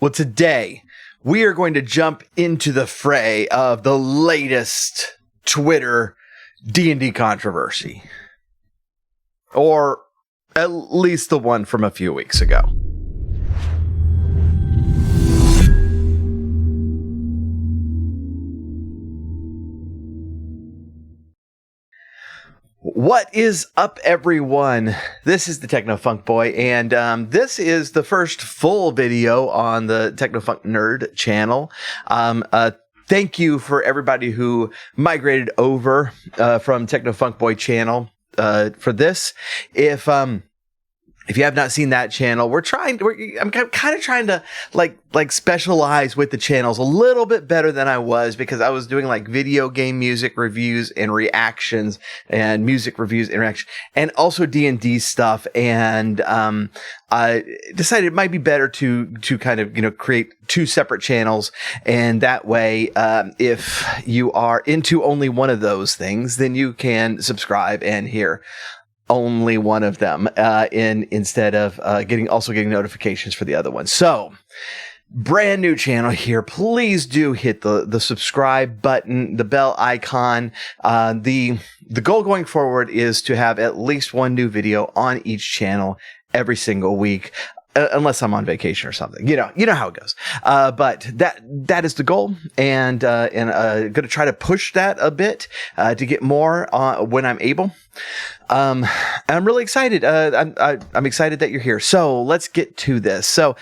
Well, today we are going to jump into the fray of the latest Twitter D&D controversy. Or at least the one from a few weeks ago. What is up, everyone? This is the Techno Funk Boy, and this is the first full video on the Techno Funk Nerd channel. Thank you for everybody who migrated over from Techno Funk Boy channel for this. If you have not seen that channel, I'm kind of trying to like specialize with the channels a little bit better than I was, because I was doing like video game music reviews and reactions and music reviews and reactions and also D&D stuff. And I decided it might be better to kind of, create two separate channels. And that way, if you are into only one of those things, then you can subscribe and hear only one of them instead of getting notifications for the other one. So, brand new channel here. Please do hit the subscribe button, the bell icon. The goal going forward is to have at least one new video on each channel every single week. Unless I'm on vacation or something, you know how it goes. But that is the goal, and going to try to push that a bit to get more when I'm able. I'm really excited. I'm excited that you're here. So let's get to this. So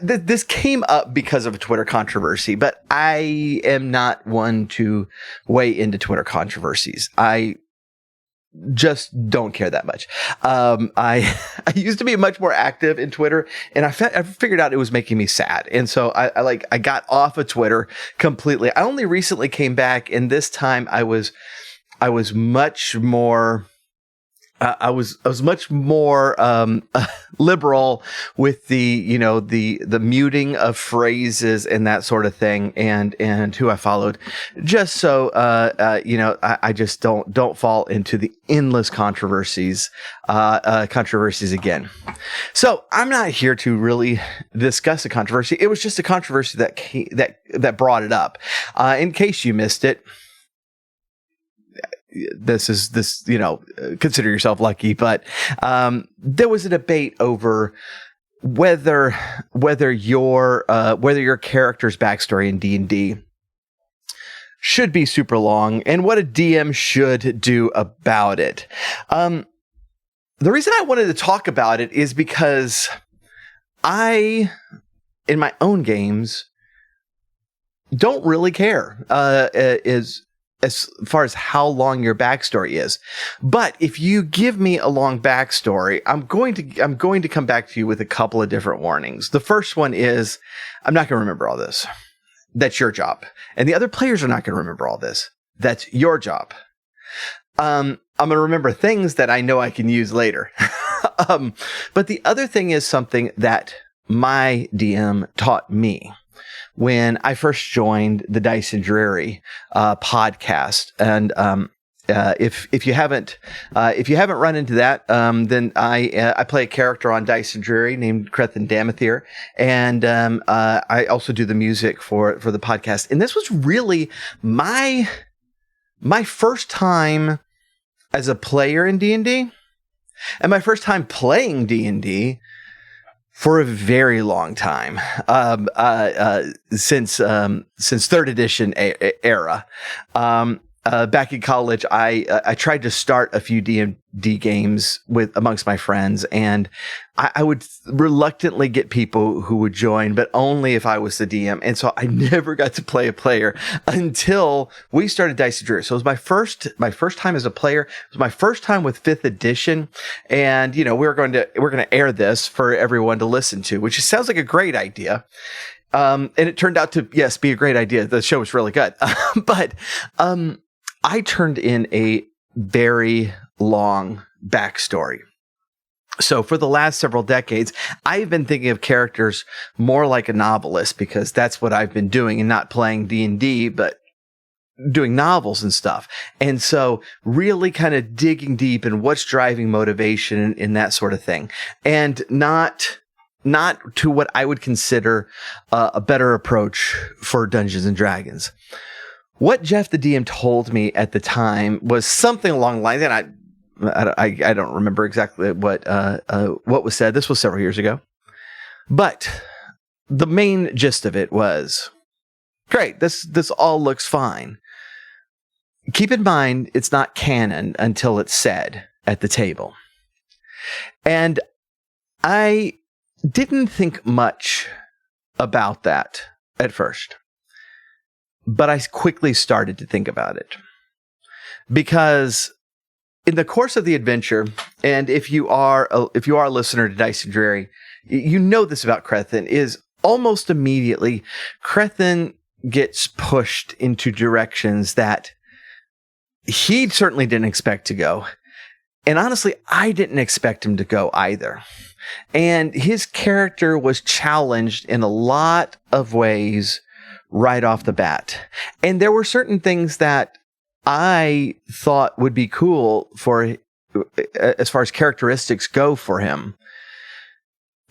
this came up because of a Twitter controversy, but I am not one to weigh into Twitter controversies. I just don't care that much. I used to be much more active in Twitter, and I figured out it was making me sad. And so I got off of Twitter completely. I only recently came back, and this time I was much more I was much more liberal with the muting of phrases and that sort of thing, and who I followed, just so I just don't fall into the endless controversies again. So I'm not here to really discuss a controversy. It was just a controversy that brought it up. In case you missed it, consider yourself lucky, but there was a debate over whether your character's backstory in D&D should be super long and what a DM should do about it. The reason I wanted to talk about it is because I, in my own games, don't really care as far as how long your backstory is. But if you give me a long backstory, I'm going to come back to you with a couple of different warnings. The first one is, I'm not going to remember all this. That's your job. And the other players are not going to remember all this. That's your job. I'm going to remember things that I know I can use later. But the other thing is something that my DM taught me when I first joined the Dice and Dreary podcast. And if you haven't run into that, then I play a character on Dice and Dreary named Crethan Damathir, and I also do the music for the podcast. And this was really my first time as a player in D&D, and my first time playing D&D for a very long time, since third edition era. Back in college, I tried to start a few D&D games amongst my friends, and I would reluctantly get people who would join, but only if I was the DM. And so I never got to play a player until we started Dice and Dreary. So it was my first time as a player. It was my first time with 5th edition, and we're going to air this for everyone to listen to, which sounds like a great idea. And it turned out to, yes, be a great idea. The show was really good. But I turned in a very long backstory. So for the last several decades, I've been thinking of characters more like a novelist, because that's what I've been doing, and not playing D&D, but doing novels and stuff. And so really kind of digging deep in what's driving motivation and that sort of thing, and not not to what I would consider a better approach for Dungeons and Dragons. What Jeff the DM told me at the time was something along the lines, and I don't remember exactly what was said. This was several years ago, but the main gist of it was, great, this all looks fine. Keep in mind, it's not canon until it's said at the table. And I didn't think much about that at first, but I quickly started to think about it. Because in the course of the adventure, and if you are a listener to Dice and Dreary, you know this about Crethin, is almost immediately Crethin gets pushed into directions that he certainly didn't expect to go. And honestly, I didn't expect him to go either. And his character was challenged in a lot of ways right off the bat. And there were certain things that I thought would be cool for, as far as characteristics go for him,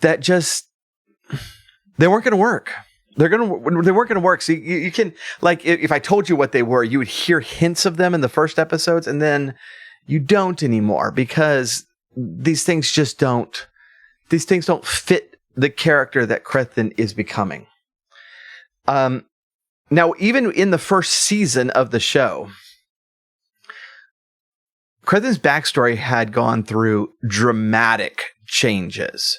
that just, they weren't going to work. They weren't going to work. So you can, like, if I told you what they were, you would hear hints of them in the first episodes, and then you don't anymore, because these things don't fit the character that Crethin is becoming. Now, even in the first season of the show, Crethin's backstory had gone through dramatic changes.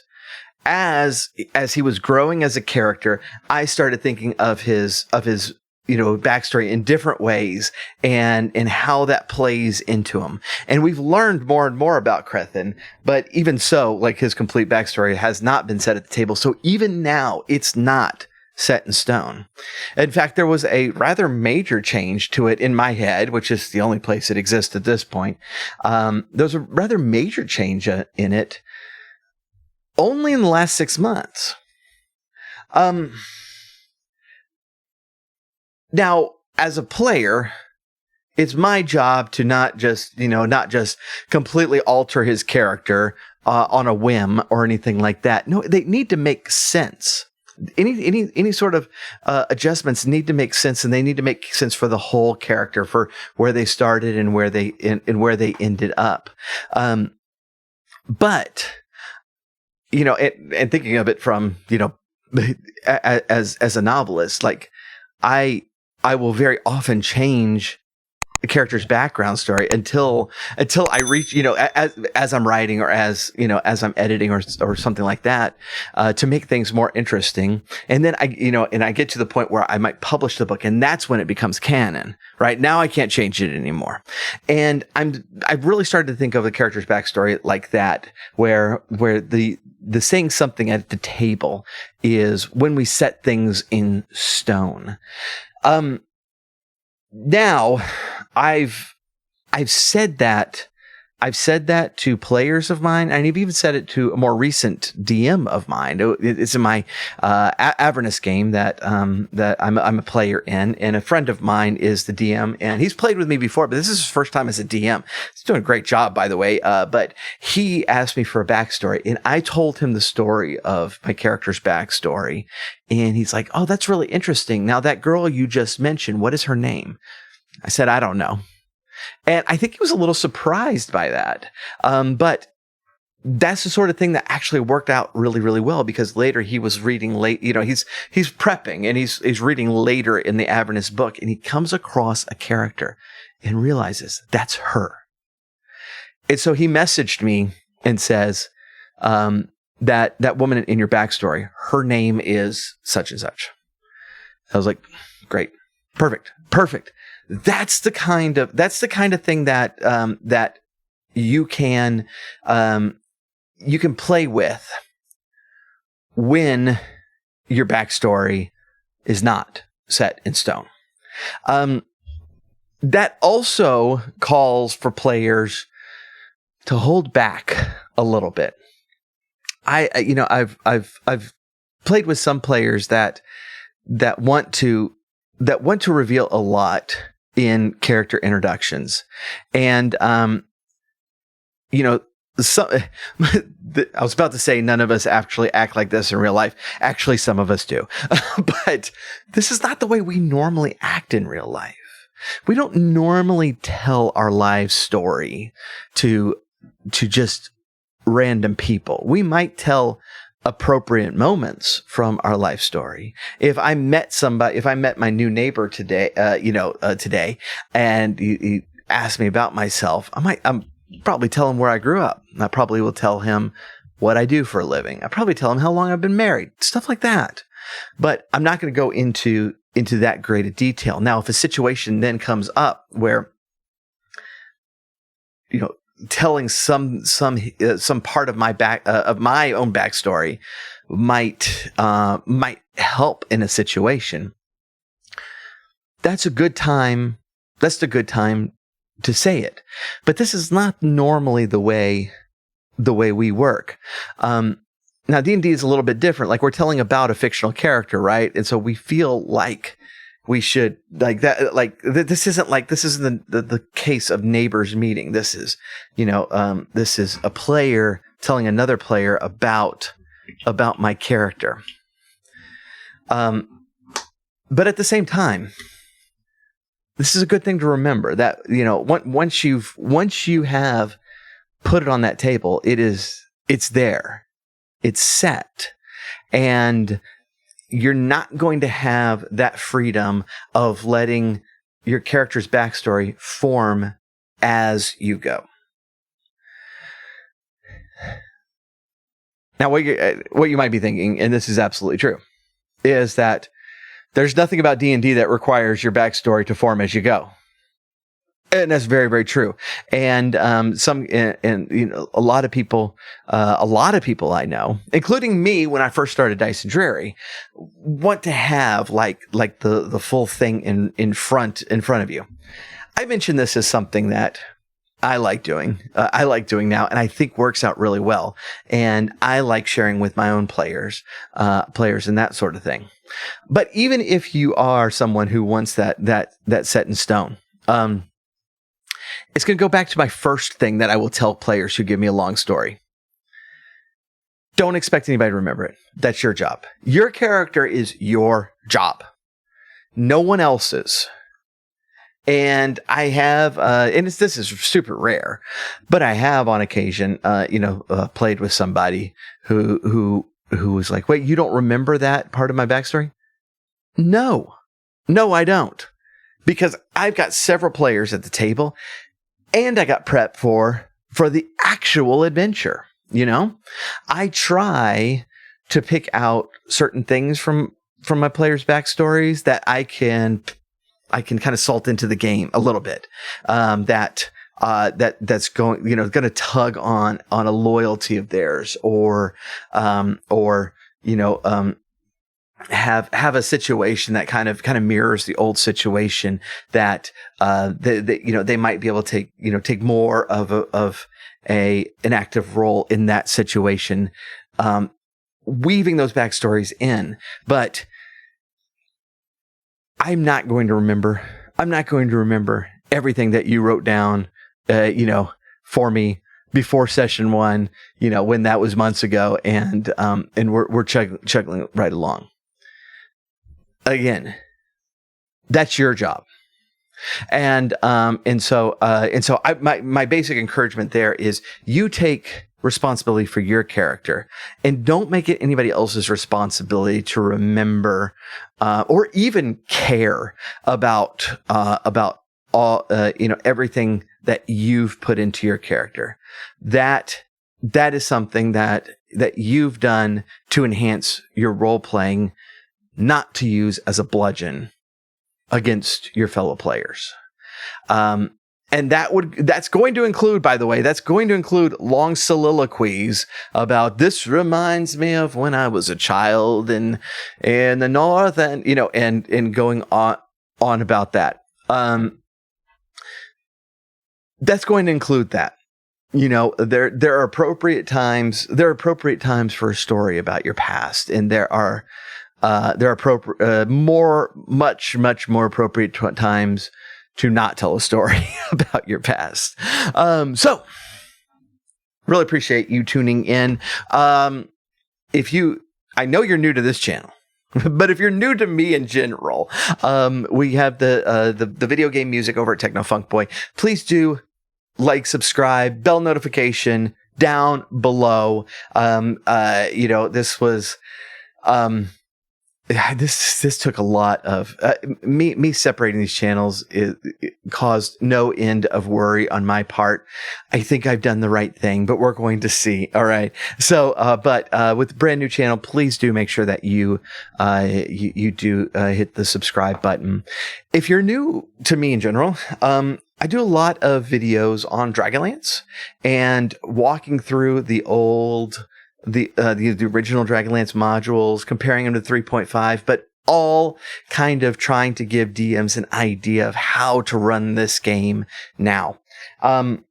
As he was growing as a character, I started thinking of his backstory in different ways and how that plays into him. And we've learned more and more about Crethin, but even so, like, his complete backstory has not been set at the table. So even now, it's not set in stone. In fact, there was a rather major change to it in my head, which is the only place it exists at this point. There was a rather major change in it only in the last 6 months. Now, as a player, it's my job to not just completely alter his character on a whim or anything like that. No, they need to make sense. Any sort of adjustments need to make sense, and they need to make sense for the whole character, for where they started and where they ended up. But and thinking of it from as a novelist, like, I will very often change the character's background story until I reach, as I'm writing, or as I'm editing, or something like that, to make things more interesting. And then I get to the point where I might publish the book, and that's when it becomes canon. Right now, I can't change it anymore. And I've really started to think of the character's backstory like that, where the saying something at the table is when we set things in stone. Now, I've said that to players of mine, and I've even said it to a more recent DM of mine. It's in my Avernus game that I'm a player in, and a friend of mine is the DM, and he's played with me before, but this is his first time as a DM. He's doing a great job, by the way. But he asked me for a backstory, and I told him the story of my character's backstory, and he's like, "Oh, that's really interesting. Now, that girl you just mentioned, what is her name?" I said, "I don't know." And I think he was a little surprised by that. But that's the sort of thing that actually worked out really, really well, because later he was reading he's prepping, and he's reading later in the Avernus book, and he comes across a character and realizes that's her. And so he messaged me and says, that woman in your backstory, her name is such and such. I was like, great, perfect. That's the kind of thing that that you can play with when your backstory is not set in stone. That also calls for players to hold back a little bit. I've played with some players that want to reveal a lot in character introductions. And, some, I was about to say none of us actually act like this in real life. Actually, some of us do. But this is not the way we normally act in real life. We don't normally tell our life story to just random people. We might tell appropriate moments from our life story. If I met my new neighbor today, today, and he asked me about myself, I'm probably tell him where I grew up. I probably will tell him what I do for a living. I probably tell him how long I've been married, stuff like that. But I'm not going to go into that great a detail. Now, if a situation then comes up where, telling some part of my of my own backstory might help in a situation, that's a good time. That's a good time to say it. But this is not normally the way we work. Now, D&D is a little bit different. Like, we're telling about a fictional character, right? And so we feel like we should, like that, like this isn't the case of neighbors meeting. This is, this is a player telling another player about my character. But at the same time, this is a good thing to remember that, once you have put it on that table, it's there. It's set, and you're not going to have that freedom of letting your character's backstory form as you go. Now, what you might be thinking, and this is absolutely true, is that there's nothing about D&D that requires your backstory to form as you go. And that's very, very true. And a lot of people I know, including me when I first started Dice and Dreary, want to have like the full thing in front of you. I mentioned this as something that I like doing. I like doing now, and I think works out really well. And I like sharing with my own players and that sort of thing. But even if you are someone who wants that set in stone, it's going to go back to my first thing that I will tell players who give me a long story. Don't expect anybody to remember it. That's your job. Your character is your job. No one else's. And I have, this is super rare, but I have on occasion, played with somebody who was like, wait, you don't remember that part of my backstory? No, I don't. Because I've got several players at the table, and I got prepped for the actual adventure. I try to pick out certain things from my players' backstories that I can kind of salt into the game a little bit. That's going to tug on a loyalty of theirs, or have a situation that kind of mirrors the old situation that they might be able to take more of an active role in that situation, weaving those backstories in. But I'm not going to remember everything that you wrote down for me before session one, when that was months ago, and we're chugging right along. Again, that's your job. And so my basic encouragement there is you take responsibility for your character, and don't make it anybody else's responsibility to remember, or even care about all, everything that you've put into your character. That is something that you've done to enhance your role playing, not to use as a bludgeon against your fellow players. And that's going to include, by the way, long soliloquies about, this reminds me of when I was a child in the North, and going on about that. That's going to include that. There are appropriate times for a story about your past, and there are appropriate, much more appropriate times to not tell a story about your past. So Really appreciate you tuning in. I know you're new to this channel. But if you're new to me in general, we have the video game music over at Technofunk Boy. Please do like, subscribe, bell notification down below. This was this took a lot of me separating these channels. It caused no end of worry on my part. I think I've done the right thing, but we're going to see. All right. So, but with the brand new channel, please do make sure that you do hit the subscribe button. If you're new to me in general, I do a lot of videos on Dragonlance and walking through the original Dragonlance modules, comparing them to 3.5, but all kind of trying to give DMs an idea of how to run this game now. I'm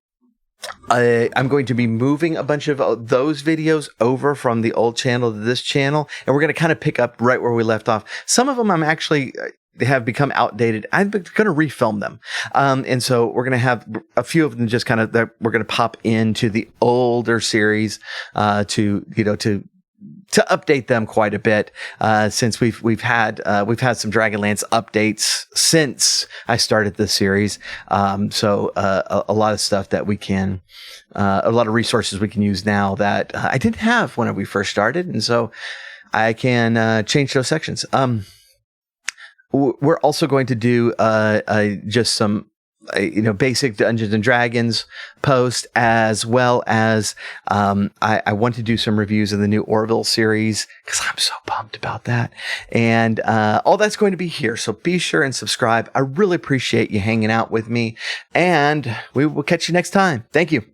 going to be moving a bunch of those videos over from the old channel to this channel, and we're going to kind of pick up right where we left off. Some of them I'm actually have become outdated. I'm going to refilm them. And so we're going to have a few of them just kind of that we're going to pop into the older series, to update them quite a bit, since we've had some Dragonlance updates since I started this series. So a lot of stuff that we can, a lot of resources we can use now that I didn't have when we first started. And so I can, change those sections. We're also going to do just some basic Dungeons and Dragons post, as well as I want to do some reviews of the new Orville series because I'm so pumped about that, and all that's going to be here. So be sure and subscribe. I really appreciate you hanging out with me, and we will catch you next time. Thank you.